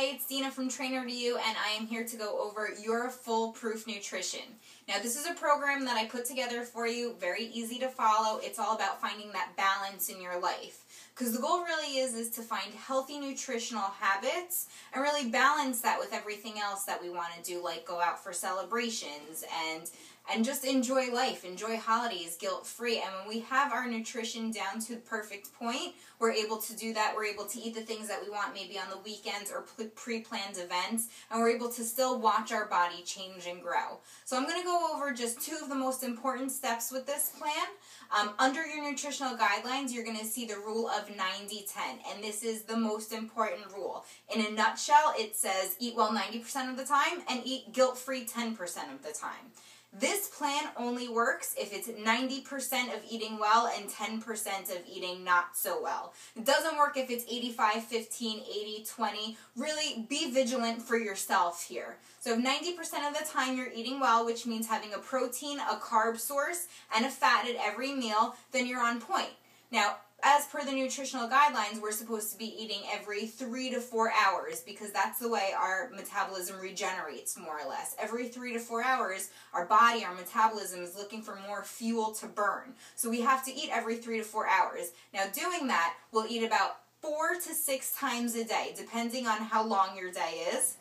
Hey, it's Dina from Trainer to You, and I am here to go over your Foolproof Nutrition. Now, this is a program that I put together for you, very easy to follow. It's all about finding that balance in your life. Because the goal really is to find healthy nutritional habits and really balance that with everything else that we want to do, like go out for celebrations and just enjoy life, enjoy holidays guilt-free. And when we have our nutrition down to the perfect point, we're able to do that. We're able to eat the things that we want maybe on the weekends or pre-planned events, and we're able to still watch our body change and grow. So I'm going to go over just two of the most important steps with this plan. Under your nutritional guidelines, you're going to see the rule of 90-10, and this is the most important rule. In a nutshell, it says eat well 90% of the time and eat guilt-free 10% of the time. This plan only works if it's 90% of eating well and 10% of eating not so well. It doesn't work if it's 85, 15, 80, 20. Really be vigilant for yourself here. So if 90% of the time you're eating well, which means having a protein, a carb source, and a fat at every meal, then you're on point. Now, as per the nutritional guidelines, we're supposed to be eating every 3 to 4 hours because that's the way our metabolism regenerates, more or less. Every 3 to 4 hours, our body, our metabolism is looking for more fuel to burn. So we have to eat every 3 to 4 hours. Now, doing that, we'll eat about 4 to 6 times a day, depending on how long your day is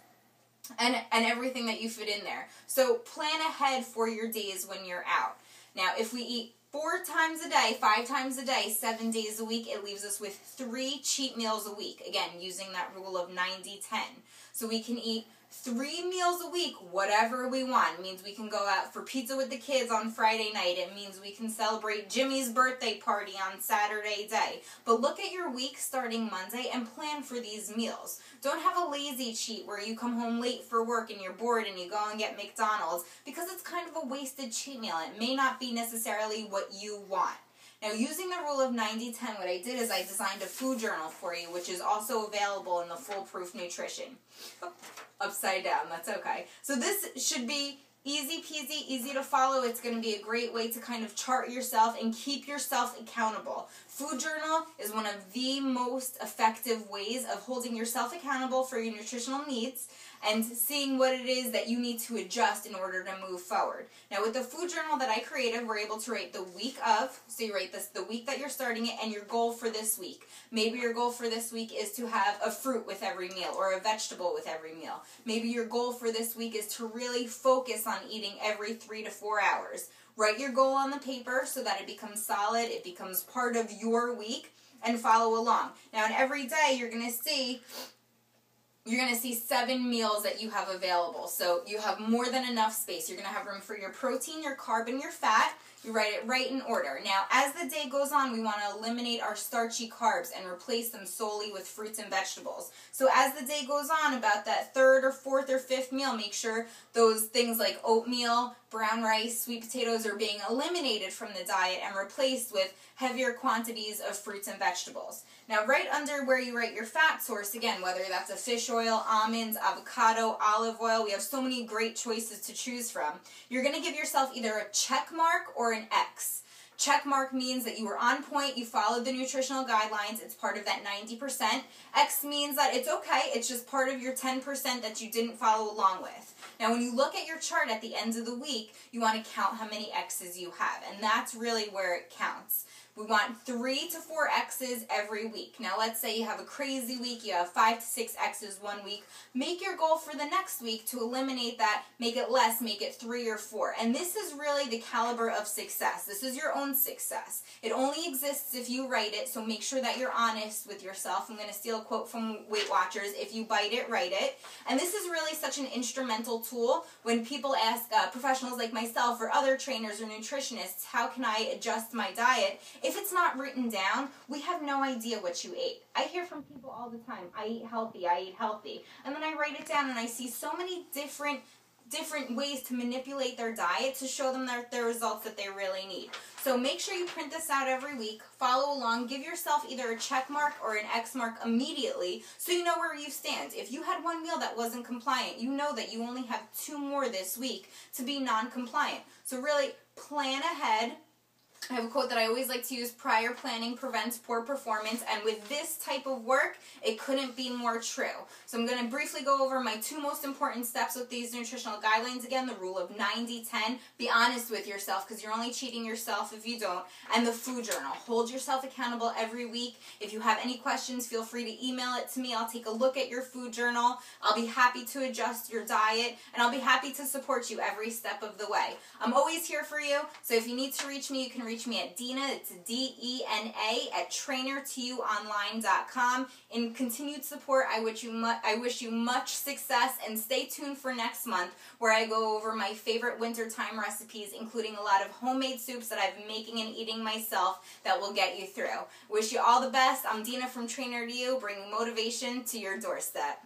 and everything that you fit in there. So plan ahead for your days when you're out. Now, if we eat 4 times a day, 5 times a day, 7 days a week, it leaves us with 3 cheat meals a week. Again, using that rule of 90-10. So we can eat 3 meals a week, whatever we want. It means we can go out for pizza with the kids on Friday night. It means we can celebrate Jimmy's birthday party on Saturday day. But look at your week starting Monday and plan for these meals. Don't have a lazy cheat where you come home late for work and you're bored and you go and get McDonald's, because it's kind of a wasted cheat meal. It may not be necessarily what you want. Now, using the rule of 90-10, what I did is I designed a food journal for you, which is also available in the Foolproof Nutrition. Oh, upside down, that's okay. So this should be easy peasy, easy to follow. It's going to be a great way to kind of chart yourself and keep yourself accountable. Food journal is one of the most effective ways of holding yourself accountable for your nutritional needs and seeing what it is that you need to adjust in order to move forward. Now, with the food journal that I created, we're able to write the week of, so you write this the week that you're starting it and your goal for this week. Maybe your goal for this week is to have a fruit with every meal or a vegetable with every meal. Maybe your goal for this week is to really focus on eating every 3 to 4 hours. Write your goal on the paper so that it becomes solid, it becomes part of your week, and follow along. Now, in every day, you're going to see 7 meals that you have available. So you have more than enough space. You're going to have room for your protein, your carb, and your fat. You write it right in order. Now, as the day goes on, we want to eliminate our starchy carbs and replace them solely with fruits and vegetables. So as the day goes on, about that 3rd or 4th or 5th meal, make sure those things like oatmeal, brown rice, sweet potatoes are being eliminated from the diet and replaced with heavier quantities of fruits and vegetables. Now, right under where you write your fat source, again, whether that's a fish oil, almonds, avocado, olive oil, we have so many great choices to choose from. You're going to give yourself either a check mark or an X. Check mark means that you were on point, you followed the nutritional guidelines, it's part of that 90%. X means that it's okay, it's just part of your 10% that you didn't follow along with. Now, when you look at your chart at the end of the week, you want to count how many X's you have, and that's really where it counts. We want 3 to 4 X's every week. Now, let's say you have a crazy week, you have 5 to 6 X's one week. Make your goal for the next week to eliminate that, make it less, make it 3 or 4. And this is really the caliber of success. This is your own success. It only exists if you write it, so make sure that you're honest with yourself. I'm going to steal a quote from Weight Watchers: if you bite it, write it. And this is really such an instrumental tool when people ask professionals like myself or other trainers or nutritionists, how can I adjust my diet? If it's not written down, we have no idea what you ate. I hear from people all the time, I eat healthy, and then I write it down and I see so many different ways to manipulate their diet to show them the results that they really need. So make sure you print this out every week, follow along, give yourself either a check mark or an X mark immediately so you know where you stand. If you had one meal that wasn't compliant, you know that you only have 2 more this week to be non-compliant. So really plan ahead, I have a quote that I always like to use: prior planning prevents poor performance, and with this type of work, it couldn't be more true. So I'm going to briefly go over my 2 most important steps with these nutritional guidelines. Again, the rule of 90-10, be honest with yourself because you're only cheating yourself if you don't, and the food journal. Hold yourself accountable every week. If you have any questions, feel free to email it to me. I'll take a look at your food journal. I'll be happy to adjust your diet, and I'll be happy to support you every step of the way. I'm always here for you, so if you need to reach me, you can reach me at Dena, it's DENA, at trainertoyouonline.com. In continued support, I wish you much success, and stay tuned for next month where I go over my favorite wintertime recipes, including a lot of homemade soups that I've been making and eating myself that will get you through. Wish you all the best. I'm Dena from Trainer to You, bringing motivation to your doorstep.